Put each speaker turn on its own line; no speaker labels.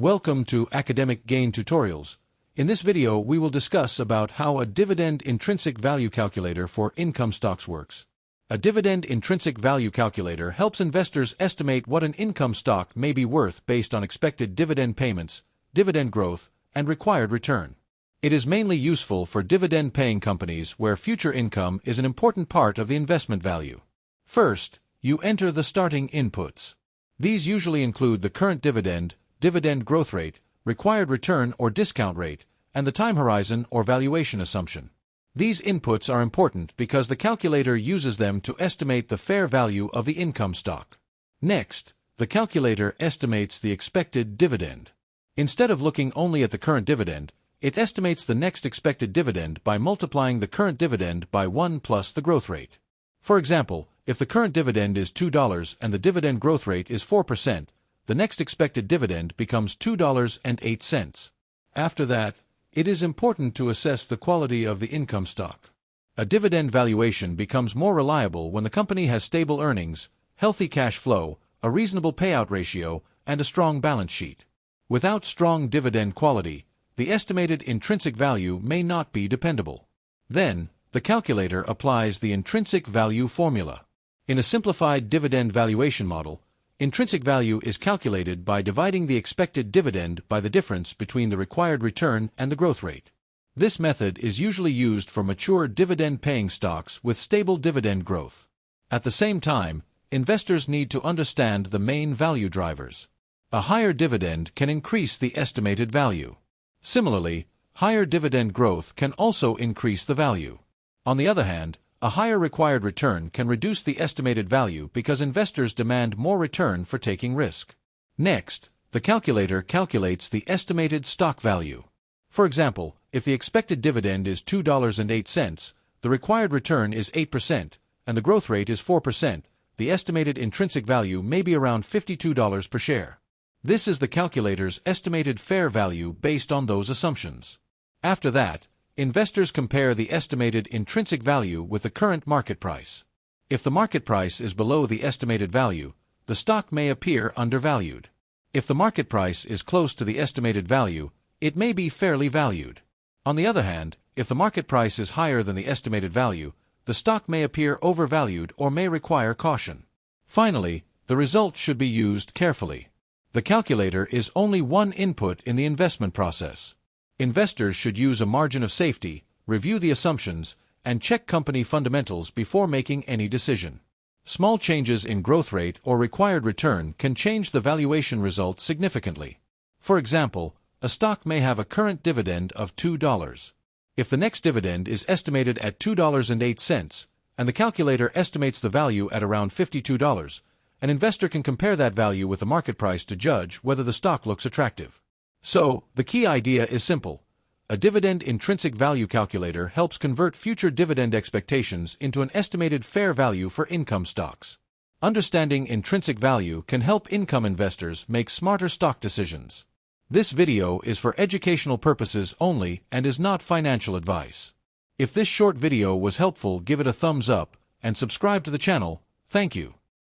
Welcome to Academic Gain Tutorials. In this video, we will discuss about how a Dividend Intrinsic Value Calculator for income stocks works. A Dividend Intrinsic Value Calculator helps investors estimate what an income stock may be worth based on expected dividend payments, dividend growth, and required return. It is mainly useful for dividend-paying companies where future income is an important part of the investment value. First, you enter the starting inputs. These usually include the current dividend, dividend growth rate, required return or discount rate, and the time horizon or valuation assumption. These inputs are important because the calculator uses them to estimate the fair value of the income stock. Next, the calculator estimates the expected dividend. Instead of looking only at the current dividend, it estimates the next expected dividend by multiplying the current dividend by 1 plus the growth rate. For example, if the current dividend is $2 and the dividend growth rate is 4%, the next expected dividend becomes $2.08. After that, it is important to assess the quality of the income stock. A dividend valuation becomes more reliable when the company has stable earnings, healthy cash flow, a reasonable payout ratio, and a strong balance sheet. Without strong dividend quality, the estimated intrinsic value may not be dependable. Then, the calculator applies the intrinsic value formula. In a simplified dividend valuation model, intrinsic value is calculated by dividing the expected dividend by the difference between the required return and the growth rate. This method is usually used for mature dividend-paying stocks with stable dividend growth. At the same time, investors need to understand the main value drivers. A higher dividend can increase the estimated value. Similarly, higher dividend growth can also increase the value. On the other hand, a higher required return can reduce the estimated value because investors demand more return for taking risk. Next, the calculator calculates the estimated stock value. For example, if the expected dividend is $2.08, the required return is 8%, and the growth rate is 4%, the estimated intrinsic value may be around $52 per share. This is the calculator's estimated fair value based on those assumptions. After that, investors compare the estimated intrinsic value with the current market price. If the market price is below the estimated value, the stock may appear undervalued. If the market price is close to the estimated value, it may be fairly valued. On the other hand, if the market price is higher than the estimated value, the stock may appear overvalued or may require caution. Finally, the result should be used carefully. The calculator is only one input in the investment process. Investors should use a margin of safety, review the assumptions, and check company fundamentals before making any decision. Small changes in growth rate or required return can change the valuation result significantly. For example, a stock may have a current dividend of $2. If the next dividend is estimated at $2.08, and the calculator estimates the value at around $52, an investor can compare that value with the market price to judge whether the stock looks attractive. So, the key idea is simple. A dividend intrinsic value calculator helps convert future dividend expectations into an estimated fair value for income stocks. Understanding intrinsic value can help income investors make smarter stock decisions. This video is for educational purposes only and is not financial advice. If this short video was helpful, give it a thumbs up and subscribe to the channel. Thank you.